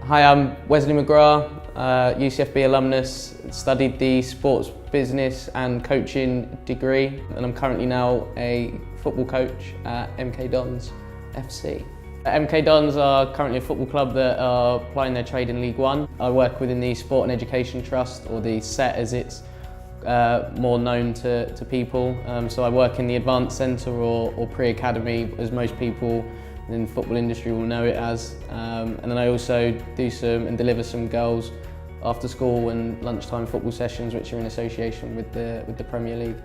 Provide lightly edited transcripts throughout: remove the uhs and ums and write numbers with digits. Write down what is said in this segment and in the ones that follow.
Hi, I'm Wesley McGrath, UCFB alumnus, studied the sports business and coaching degree, and I'm currently now a football coach at MK Dons FC. MK Dons are currently a football club that are plying their trade in League One. I work within the Sport and Education Trust, or the SET as it's more known to people. So I work in the Advanced Centre or Pre-Academy, as most people in the football industry will know it as. And then I also do and deliver some girls after school and lunchtime football sessions, which are in association with the Premier League.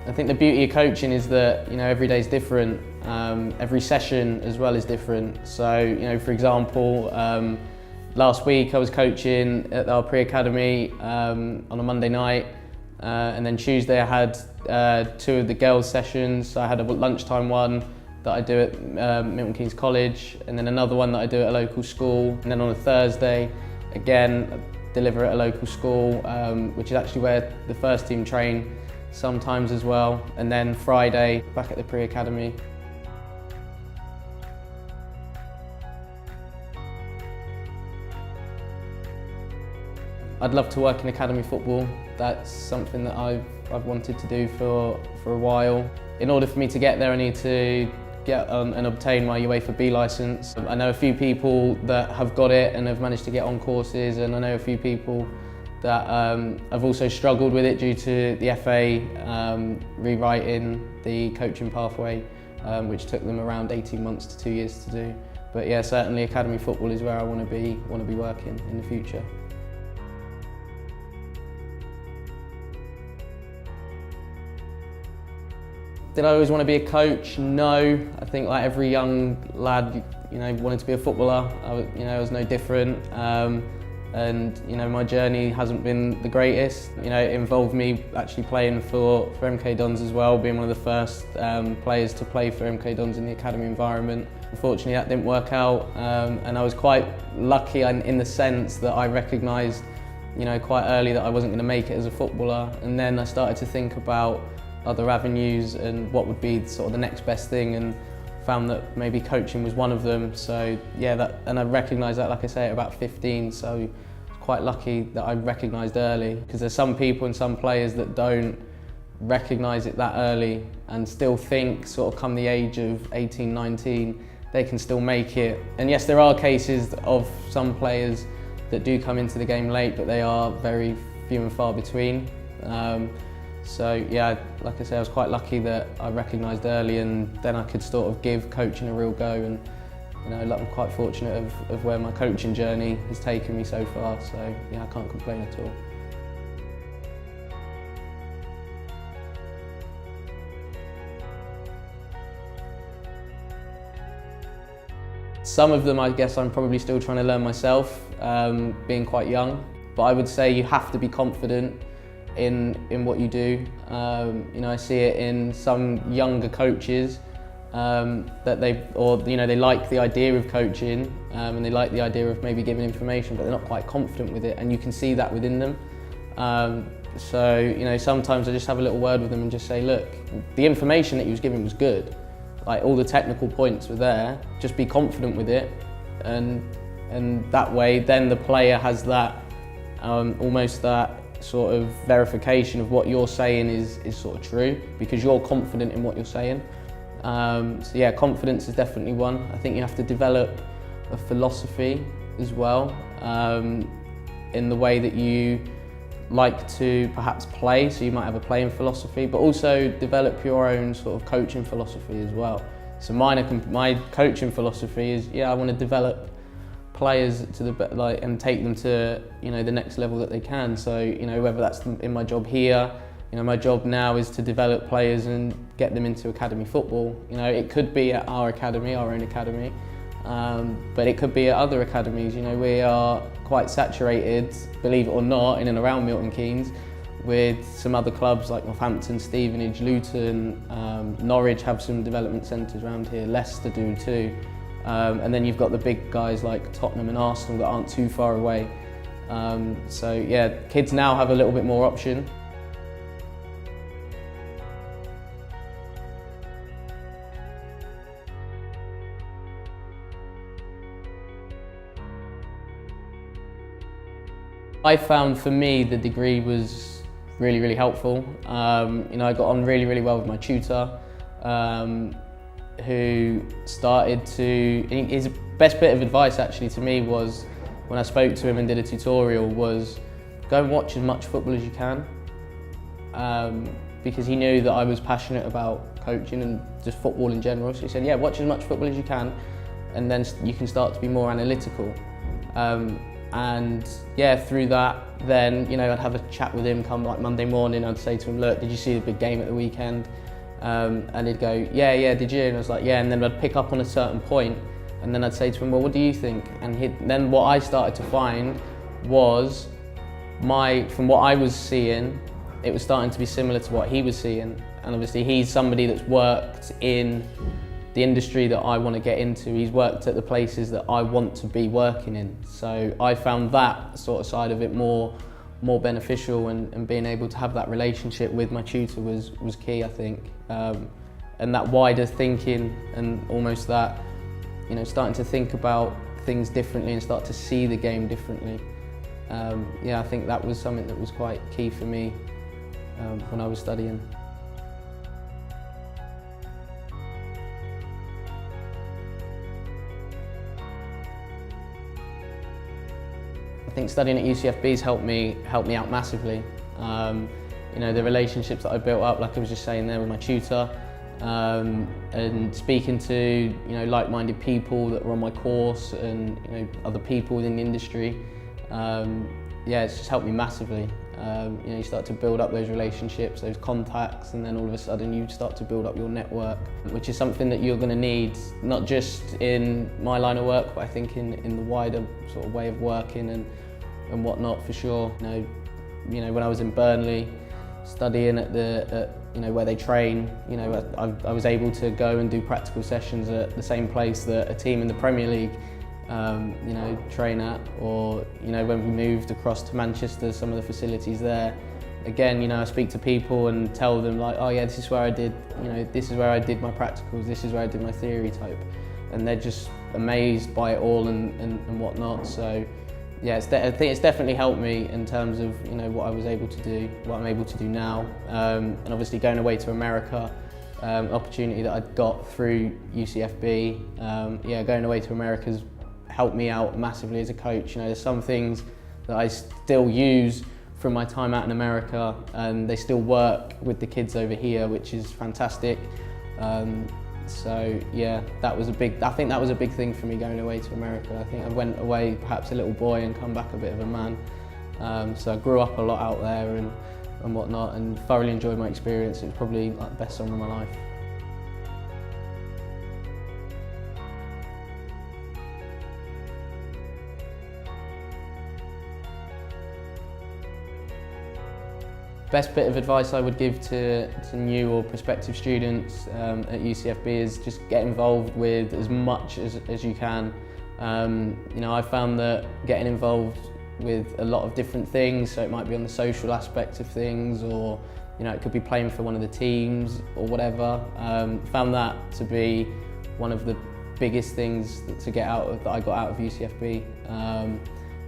I think the beauty of coaching is that every day is different. Every session as well is different. So for example, last week I was coaching at our pre-academy on a Monday night, and then Tuesday I had two of the girls' sessions. So I had a lunchtime one that I do at Milton Keynes College, and then another one that I do at a local school. And then on a Thursday, again, I deliver at a local school, which is actually where the first team train sometimes as well. And then Friday, back at the pre-academy. I'd love to work in academy football. That's something that I've wanted to do for a while. In order for me to get there, I need to get on and obtain my UEFA B licence. I know a few people that have got it and have managed to get on courses, and I know a few people that have also struggled with it due to the FA rewriting the coaching pathway, which took them around 18 months to 2 years to do. But yeah, certainly academy football is where I want to be working in the future. Did I always want to be a coach? No. I think like every young lad, wanted to be a footballer. I was no different. And my journey hasn't been the greatest. It involved me actually playing for MK Dons as well, being one of the first players to play for MK Dons in the academy environment. Unfortunately, that didn't work out, and I was quite lucky in the sense that I recognised, quite early that I wasn't going to make it as a footballer. And then I started to think about other avenues and what would be sort of the next best thing, and found that maybe coaching was one of them. So yeah, and I recognised that, like I say, at about 15, so I was quite lucky that I recognised early, because there's some people and some players that don't recognise it that early and still think sort of come the age of 18, 19, they can still make it. And yes, there are cases of some players that do come into the game late, but they are very few and far between. So yeah, like I say, I was quite lucky that I recognised early, and then I could sort of give coaching a real go. And I'm quite fortunate of where my coaching journey has taken me so far. So yeah, I can't complain at all. Some of them, I guess, I'm probably still trying to learn myself, being quite young. But I would say you have to be confident in what you do. I see it in some younger coaches that they like the idea of coaching, and they like the idea of maybe giving information, but they're not quite confident with it, and you can see that within them. So sometimes I just have a little word with them and just say, look, the information that you was giving was good, like all the technical points were there, just be confident with it, and that way then the player has that almost that sort of verification of what you're saying is sort of true, because you're confident in what you're saying. So yeah, confidence is definitely one. I think you have to develop a philosophy as well, in the way that you like to perhaps play. So you might have a playing philosophy, but also develop your own sort of coaching philosophy as well. So my coaching philosophy is, I want to develop players to and take them to the next level that they can. So whether that's in my job here, my job now is to develop players and get them into academy football. It could be at our academy, our own academy, but it could be at other academies. We are quite saturated, believe it or not, in and around Milton Keynes, with some other clubs like Northampton, Stevenage, Luton, Norwich have some development centres around here, Leicester do too. And then you've got the big guys like Tottenham and Arsenal that aren't too far away. So yeah, kids now have a little bit more option. I found for me the degree was really helpful. You know, I got on really well with my tutor, who started to, his best bit of advice actually to me was, when I spoke to him and did a tutorial, was go and watch as much football as you can. Because he knew that I was passionate about coaching and just football in general. So he said, yeah, watch as much football as you can, and then you can start to be more analytical. And yeah, through that, then, you know, I'd have a chat with him come like Monday morning. I'd say to him, look, did you see the big game at the weekend? And he'd go, yeah, did you? And I was like, yeah. And then I'd pick up on a certain point, and then I'd say to him, well, what do you think? And then what I started to find was, from what I was seeing, it was starting to be similar to what he was seeing. And obviously he's somebody that's worked in the industry that I want to get into. He's worked at the places that I want to be working in. So I found that sort of side of it more beneficial, and being able to have that relationship with my tutor was key, I think. And that wider thinking, and almost that, you know, starting to think about things differently and start to see the game differently. Yeah, I think that was something that was quite key for me when I was studying. I think studying at UCFB has helped me out massively. You know, the relationships that I built up, like I was just saying there with my tutor, and speaking to, you know, like-minded people that were on my course, and, you know, other people within the industry. Yeah, it's just helped me massively. You know, you start to build up those relationships, those contacts, and then all of a sudden you start to build up your network, which is something that you're going to need, not just in my line of work, but I think in the wider sort of way of working and whatnot, for sure. You know, when I was in Burnley, studying at you know, where they train, you know, I was able to go and do practical sessions at the same place that a team in the Premier League you know, train at. Or, you know, when we moved across to Manchester, some of the facilities there, again, you know, I speak to people and tell them like, oh yeah, this is where I did, you know, this is where I did my practicals, this is where I did my theory type, and they're just amazed by it all and whatnot. So yeah, I think it's definitely helped me in terms of, you know, what I was able to do, what I'm able to do now, and obviously going away to America. Opportunity that I got through UCFB, yeah, going away to America's helped me out massively as a coach. You know, there's some things that I still use from my time out in America, and they still work with the kids over here, which is fantastic. So yeah, I think that was a big thing for me going away to America. I think I went away perhaps a little boy and come back a bit of a man. So I grew up a lot out there and whatnot, and thoroughly enjoyed my experience. It was probably like the best summer of my life. Best bit of advice I would give to new or prospective students at UCFB is just get involved with as much as you can. You know, I found that getting involved with a lot of different things, so it might be on the social aspect of things, or, you know, it could be playing for one of the teams or whatever. Found that to be one of the biggest things that I got out of UCFB.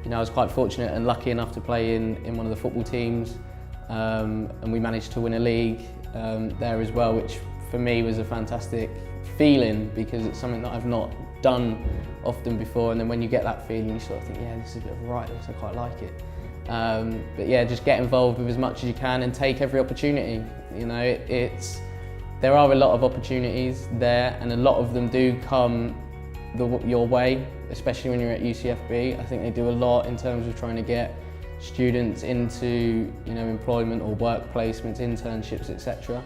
You know, I was quite fortunate and lucky enough to play in one of the football teams. And we managed to win a league there as well, which for me was a fantastic feeling, because it's something that I've not done often before. And then when you get that feeling, you sort of think, yeah, this is a bit of a right, I quite like it. But yeah, just get involved with as much as you can and take every opportunity. You know, there are a lot of opportunities there, and a lot of them do come your way, especially when you're at UCFB. I think they do a lot in terms of trying to get students into, you know, employment or work placements, internships, etc.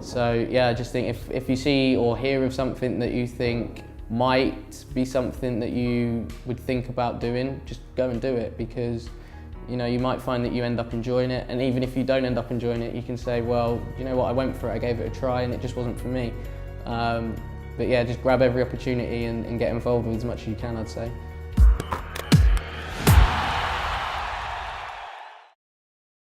So yeah, I just think if you see or hear of something that you think might be something that you would think about doing, just go and do it, because, you know, you might find that you end up enjoying it, and even if you don't end up enjoying it, you can say, well, you know what, I went for it, I gave it a try, and it just wasn't for me. But yeah, just grab every opportunity and get involved with as much as you can, I'd say.